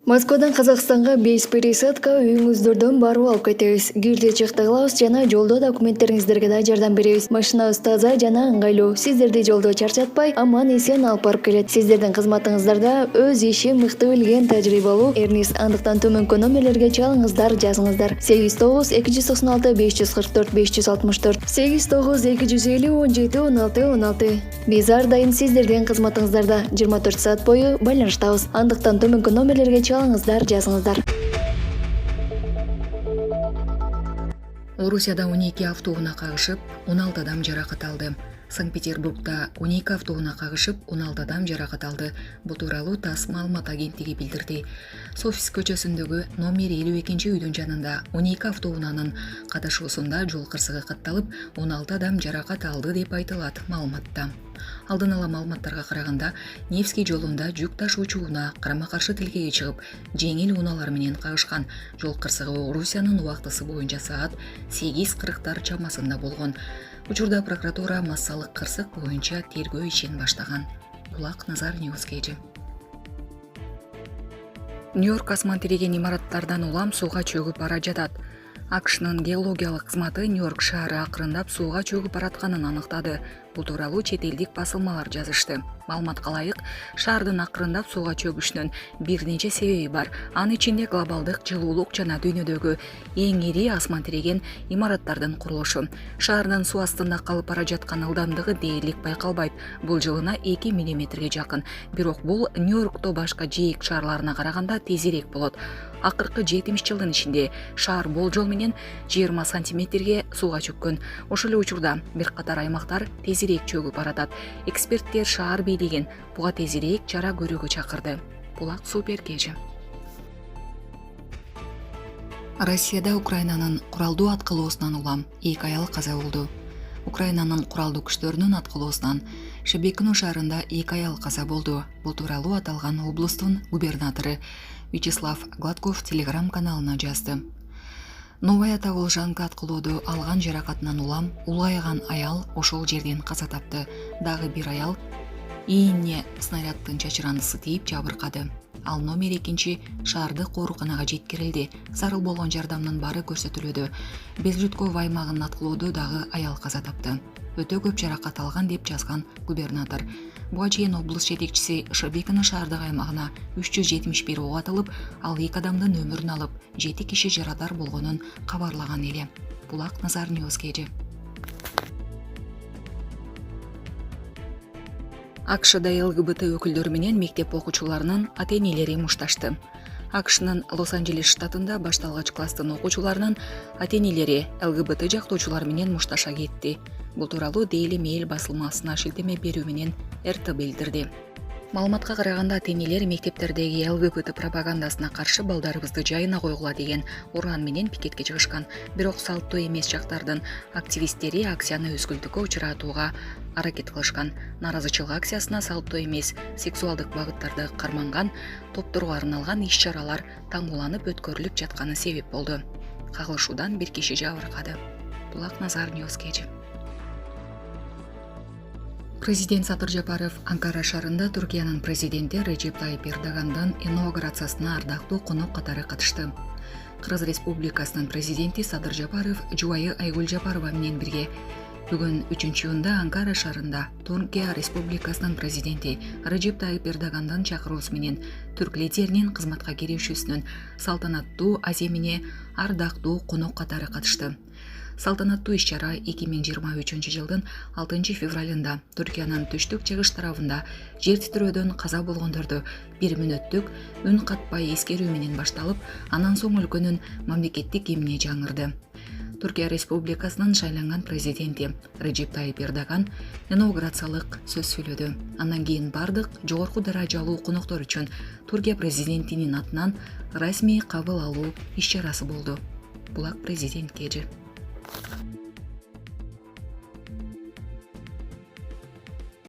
Москвадан Казакстанга 5 пересадка үйүңүздөрдөн барып алып кетебиз. Кирди чыкты кылабыз жана жолдо документтериңиздерге да жардам беребиз. Машинабыз таза жана ыңгайлуу. Сиздерди жолдо чарчатпай, аман эсен алып барып келет. Сиздердин кызматыңыздарда өз ишин мыкты билген тажрыйбалуу Эрнис. Андыктан төмөнкү номерлерге чалыңыздар, жазыңыздар. 89 296 544 564 89 250 17 16 16. Биз ар дайым сиздердин кызматыңыздарда 24 саат бою байланыштабыз. Андыктан төмөнкү номерлерге чалыңыздар, жазыңыздар. Орусияда 12 автоунаа кагышып, 16 адам жаракат алды. Санкт-Петербургда 12 автоунаа кагышып, 16 адам жаракат алды. Бул тууралуу ТАСС маалымат агенттиги билдирди. Софис көчөсүндөгү номер 52-үйдүн жанында 12 автоунаанын катышуусунда жол кырсыгы катталып, 16 адам жаракат алды деп айтылат маалыматта. Алдын ала маалыматтарга караганда, Невский жолунда жүк ташуучу унаа карама-каршы тилкеге чыгып, жеңил унаалар менен кагышкан. Жол кырсыгы Орусиянын убактысы боюнча саат 8:40 чамасында болгон. Учурда прокуратура массалык кырсык боюнча тергөө ишин баштаган. Кулак Назар Ньюскейджи. Нью-Йорк асман тиреген имараттардан улам сууга чөгүп бара жатат. АКШнын геологиялык кызматы Нью-Йорк шаары акырындап сууга чөгүп баратканын аныктады. Бул тууралуу чет элдик басылмалар жазышты. Маалыматка ылайык, шаардын акырындап сууга чөгүшүнүн бир нече себеби бар. Анын ичинде глобалдык жылуулук жана дүйнөдөгү эң ири асман тиреген имараттардын курулушу. Шаардын суу астында калып бара жаткан ылдамдыгы дээрлик байкалбайт. Бул жылына 2 мм жакын. Бирок бул Нью-Йоркто башка жээк шаарларына караганда тезирээк болот. Акыркы 70 жылдын ичинде шаар болжол менен 20 сантиметрге сууга чөккөн. Ошол эле учурда бир катар аймактар тезирээк чөгүп баратат. Эксперттер шаар бийлигин буга тезирээк чара көрүүгө чакырды. Булак Суперкежи. Россияда Украинанын куралдуу аткылоосунан улам 2 аял каза болду. Украинанын куралдуу күчтөрүнүн аткылоосунан Шебекино шаарында 2 аял каза болду. Бул тууралуу аталган облустун губернатору Вячеслав Гладков телеграм-каналына жазды. Новая Таволжанка аткылоодо алган жаракатынан улам улайган аял ошол жерден каза тапты. Дагы бир аял ийине снаряддын чачырандысы тийип жабыркады. Ал номер 2 шаардык ооруканага жеткирилди. Зарыл болгон жардамдын баары көрсөтүлүүдө. Безжүтков аймагын аткылоодо дагы аял каза тапты. Өтө көп жаракат алган деп жазган губернатор. Буга чейин облус жетекчиси Шебекино шаардык аймагына 371 ок атылып, ал 2 адамдын өмүрүн алып, 7 киши жарадар болгонун кабарлаган эле. Булак Назар Ньюскейджи. АКШда ЛГБТ өкүлдөрү менен мектеп окуучуларынын ата-энелери мушташты. АКШнын Лос-Анджелес штатында башталгыч класстын окуучуларынын ата-энелери ЛГБТ жактоочулар менен мушташа кетти. Бул тууралуу Daily Mail басылмасына шилтеме берүү менен РТ билдирди. Маалыматка караганда, ата-энелер мектептердеги ЛГБТ пропагандасына каршы балдарыбызды жайына койгула деген уран менен пикетке чыгышкан. Бирок салттуу эмес жактардын активисттери акцияны өзгүлтүккө учуратууга аракет кылышкан. Наразычылык акциясына салттуу эмес сексуалдык багыттарды карманган топторго арналган иш-чаралар таңууланып өткөрүлүп жатканы себеп болду. Кагылышуудан бир киши жабыркады. Булак Назар Ньюскейджи. Президент Садыр Жапаров Анкара шаарында Түркиянын президенти Режеп Тайип Эрдогандын инаугурациясына ардактуу конок катары катышты. Кыргыз Республикасынын президенти Садыр Жапаров жубайы Айгүл Жапарова менен бирге бүгүн 3-июнда Анкара шаарында Түркия Республикасынын президенти Режеп Тайип Эрдогандын чакыруусу менен түрк лидеринин кызматка киришүүсүнүн салтанаттуу аземине ардактуу конок катары катышты. Салтанаттуу иш-чара 2023 жылдын 6 февралында Түркиянын түштүк-чыгыш тарабында жер титирөөдөн каза болгондорду 1 мүнөттүк үн катпай эскерүү менен башталып, андан соң өлкөнүн мамлекеттик гимни жаңырды. Түркия Республикасынын шайланган президенти Режеп Тайип Эрдоган инаугурациялык сөз сүйлөдү. Андан кийин бардык жогорку даражалуу коноктор үчүн Түркия президентинин атынан расмий кабыл алуу иш-чарасы болду. Булак президент Кежи.